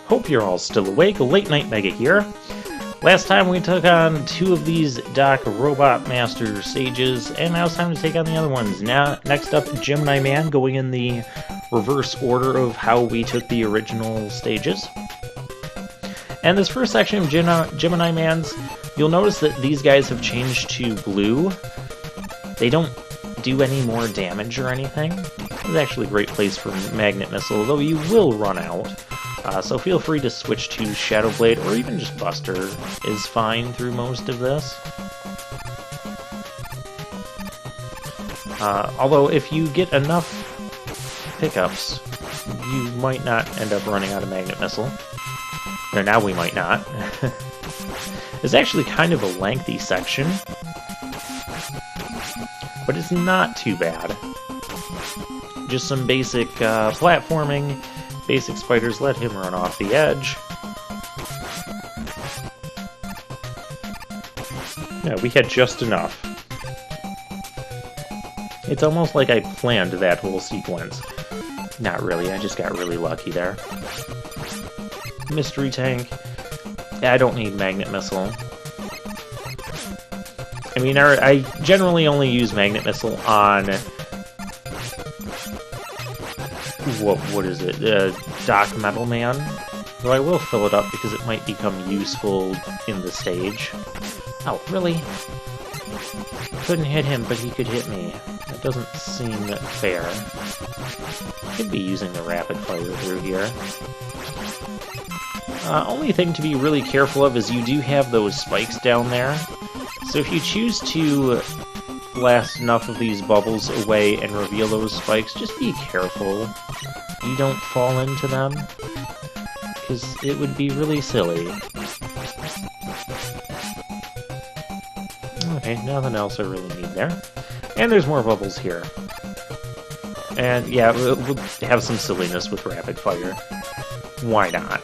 Hope you're all still awake. Late Night Mega here. Last time we took on 2 of these Doc Robot Master stages, and now it's time to take on the other ones. Now, next up, Gemini Man, going in the reverse order of how we took the original stages. And this first section of Gemini Man's, you'll notice that these guys have changed to blue. They don't do any more damage or anything. It's actually a great place for Magnet Missile, though you will run out. So feel free to switch to Shadow Blade, or even just Buster is fine through most of this. Although if you get enough pickups, you might not end up running out of Magnet Missile. Or now we might not. It's actually kind of a lengthy section, but it's not too bad. Just some basic platforming. Basic spiders, let him run off the edge. Yeah, we had just enough. It's almost like I planned that whole sequence. Not really, I just got really lucky there. Mystery Tank. I don't need Magnet Missile. I mean, I generally only use Magnet Missile on... What is it? Doc Metal Man? Though I will fill it up because it might become useful in the stage. Oh, really? Couldn't hit him, but he could hit me. That doesn't seem fair. Could be using the rapid fire through here. Only thing to be really careful of is you do have those spikes down there. So if you choose to blast enough of these bubbles away and reveal those spikes, just be careful you don't fall into them, because it would be really silly. Okay, nothing else I really need there. And there's more bubbles here. And yeah, we'll have some silliness with rapid fire. Why not?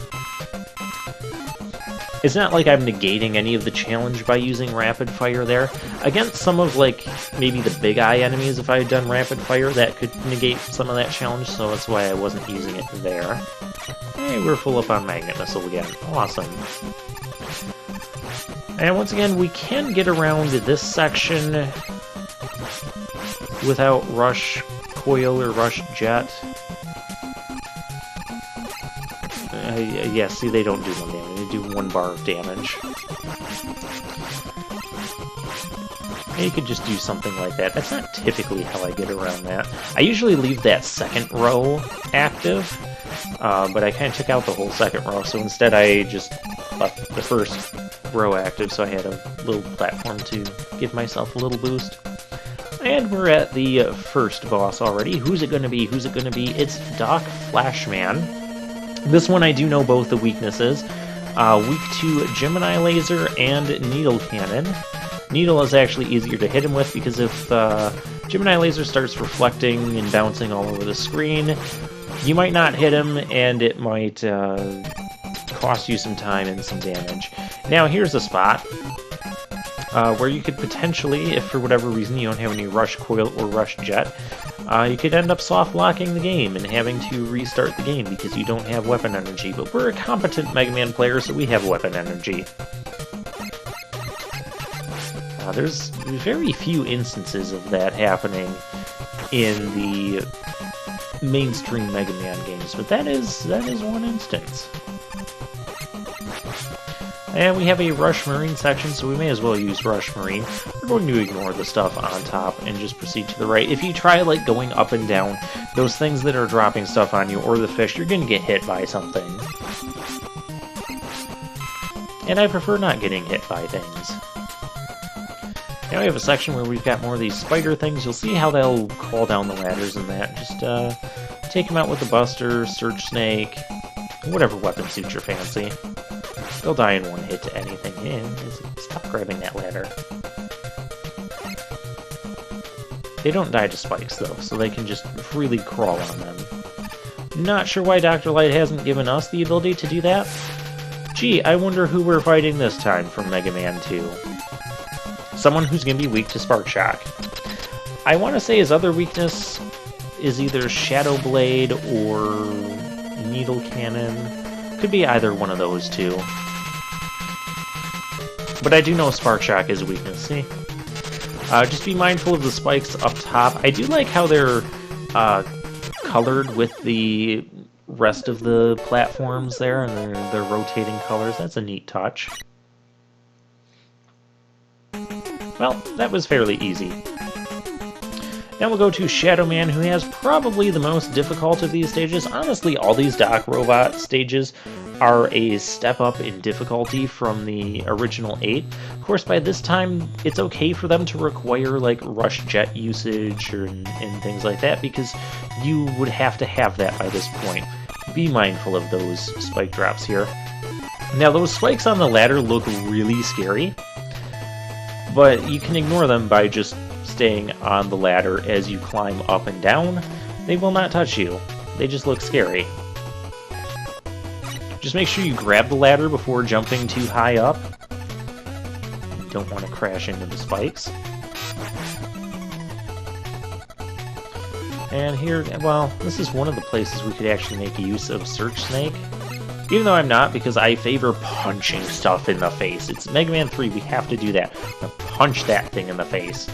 It's not like I'm negating any of the challenge by using rapid fire there. Against some of, like, maybe the big eye enemies, if I had done rapid fire, that could negate some of that challenge, so that's why I wasn't using it there. Hey, we're full up on Magnet Missile again. Awesome. And once again, we can get around this section without Rush Coil or Rush Jet. Yeah, see, they don't do 1 damage. They do 1 bar of damage. You could just do something like that. That's not typically how I get around that. I usually leave that second row active, but I kind of took out the whole second row, so instead I just left the first row active, so I had a little platform to give myself a little boost. And we're at the first boss already. Who's it going to be? Who's it going to be? It's Doc Flashman. This one I do know both the weaknesses. Weak to Gemini Laser and Needle Cannon. Needle is actually easier to hit him with because if Gemini Laser starts reflecting and bouncing all over the screen, you might not hit him and it might cost you some time and some damage. Now here's a spot where you could potentially, if for whatever reason you don't have any Rush Coil or Rush Jet, you could end up soft-locking the game and having to restart the game because you don't have weapon energy. But we're a competent Mega Man player, so we have weapon energy. There's very few instances of that happening in the mainstream Mega Man games, but that is one instance. And we have a Rush Marine section, so we may as well use Rush Marine. We're going to ignore the stuff on top and just proceed to the right. If you try, like, going up and down, those things that are dropping stuff on you, or the fish, you're going to get hit by something. And I prefer not getting hit by things. Now we have a section where we've got more of these spider things. You'll see how they'll crawl down the ladders and that. Just take them out with the Buster, Search Snake, whatever weapon suits your fancy. They'll die in 1 hit to anything. Stop grabbing that ladder. They don't die to spikes, though, so they can just freely crawl on them. Not sure why Dr. Light hasn't given us the ability to do that. Gee, I wonder who we're fighting this time from Mega Man 2. Someone who's going to be weak to Spark Shock. I want to say his other weakness is either Shadow Blade or Needle Cannon. Could be either one of those two. But I do know Spark Shock is a weakness, see? Just be mindful of the spikes up top. I do like how they're colored with the rest of the platforms there, and they're rotating colors. That's a neat touch. Well, that was fairly easy. Now we'll go to Shadow Man, who has probably the most difficult of these stages. Honestly, all these Doc Robot stages are a step up in difficulty from the original 8. Of course, by this time, it's okay for them to require, like, Rush Jet usage and things like that, because you would have to have that by this point. Be mindful of those spike drops here. Now, those spikes on the ladder look really scary, but you can ignore them by just staying on the ladder as you climb up and down. They will not touch you. They just look scary. Just make sure you grab the ladder before jumping too high up. You don't want to crash into the spikes. And here, well, this is one of the places we could actually make use of Search Snake. Even though I'm not, because I favor punching stuff in the face. It's Mega Man 3, we have to do that. I'm gonna punch that thing in the face.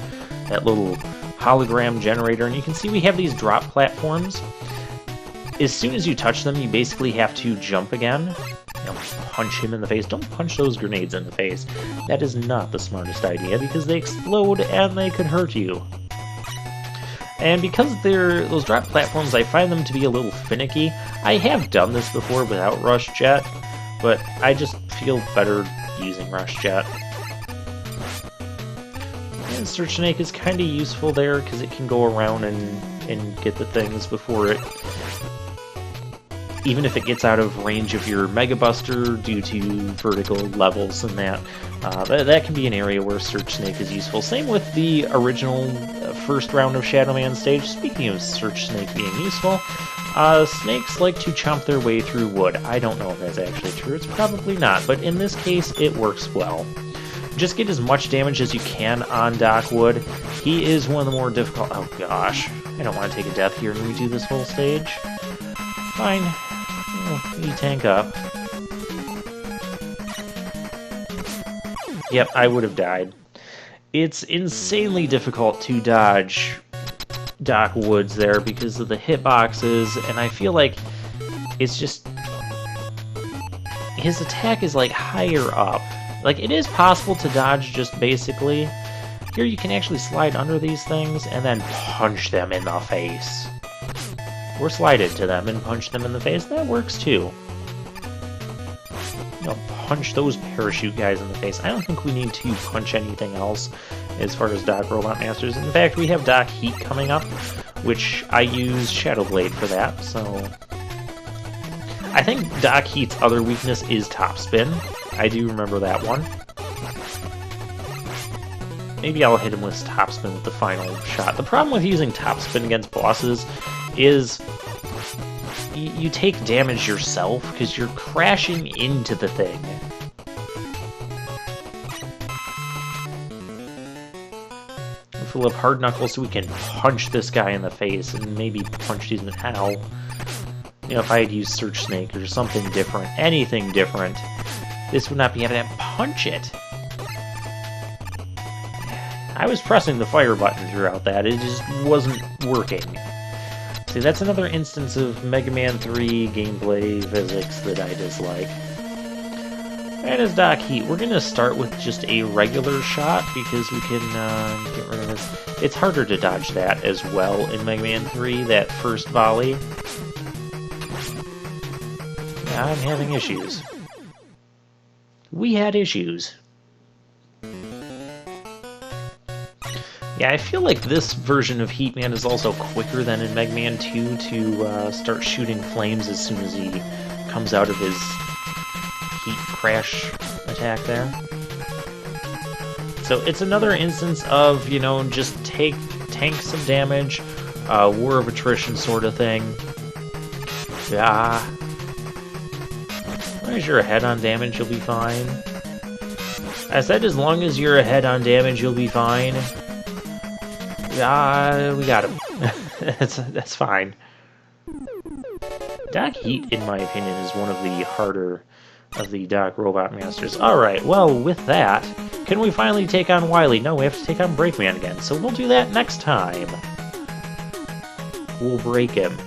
That little hologram generator. And you can see we have these drop platforms. As soon as you touch them, you basically have to jump again. You know, punch him in the face. Don't punch those grenades in the face. That is not the smartest idea, because they explode and they could hurt you. And because they're those drop platforms, I find them to be a little finicky. I have done this before without Rush Jet, but I just feel better using Rush Jet. And Search Snake is kind of useful there, because it can go around and get the things before it... Even if it gets out of range of your Mega Buster due to vertical levels and that, that can be an area where Search Snake is useful. Same with the original first round of Shadow Man stage. Speaking of Search Snake being useful, snakes like to chomp their way through wood. I don't know if that's actually true. It's probably not, but in this case, it works well. Just get as much damage as you can on Doc Wood. He is one of the more difficult... Oh gosh, I don't want to take a death here and redo this whole stage. Fine. You tank up. Yep, I would have died. It's insanely difficult to dodge Doc Woods there because of the hitboxes, and I feel like it's just... His attack is like higher up. Like, it is possible to dodge just basically. Here you can actually slide under these things and then punch them in the face. Or slide into them and punch them in the face. That works too. You know, punch those parachute guys in the face. I don't think we need to punch anything else as far as Doc Robot Masters. In fact, we have Doc Heat coming up, which I use Shadow Blade for that, so... I think Doc Heat's other weakness is Topspin. I do remember that one. Maybe I'll hit him with Topspin with the final shot. The problem with using Topspin against bosses is you take damage yourself because you're crashing into the thing. We'll fill up Hard Knuckles so we can punch this guy in the face and maybe punch these in how. You know, if I had used Search Snake or something different, anything different, this would not be able to punch it. I was pressing the fire button throughout that, it just wasn't working. See, that's another instance of Mega Man 3 gameplay physics that I dislike. And as Doc Heat, we're going to start with just a regular shot because we can get rid of this. It's harder to dodge that as well in Mega Man 3, that first volley. Yeah, I'm having issues. We had issues. Yeah, I feel like this version of Heat Man is also quicker than in Mega Man 2 to start shooting flames as soon as he comes out of his heat crash attack there. So it's another instance of, you know, just tank some damage, war of attrition sort of thing. Yeah. As long as you're ahead on damage, you'll be fine. I said as long as you're ahead on damage, you'll be fine. We got him. That's fine. Doc Heat, in my opinion, is one of the harder of the Doc Robot Masters. Alright, well, with that, can we finally take on Wily? No, we have to take on Breakman again, so we'll do that next time. We'll break him.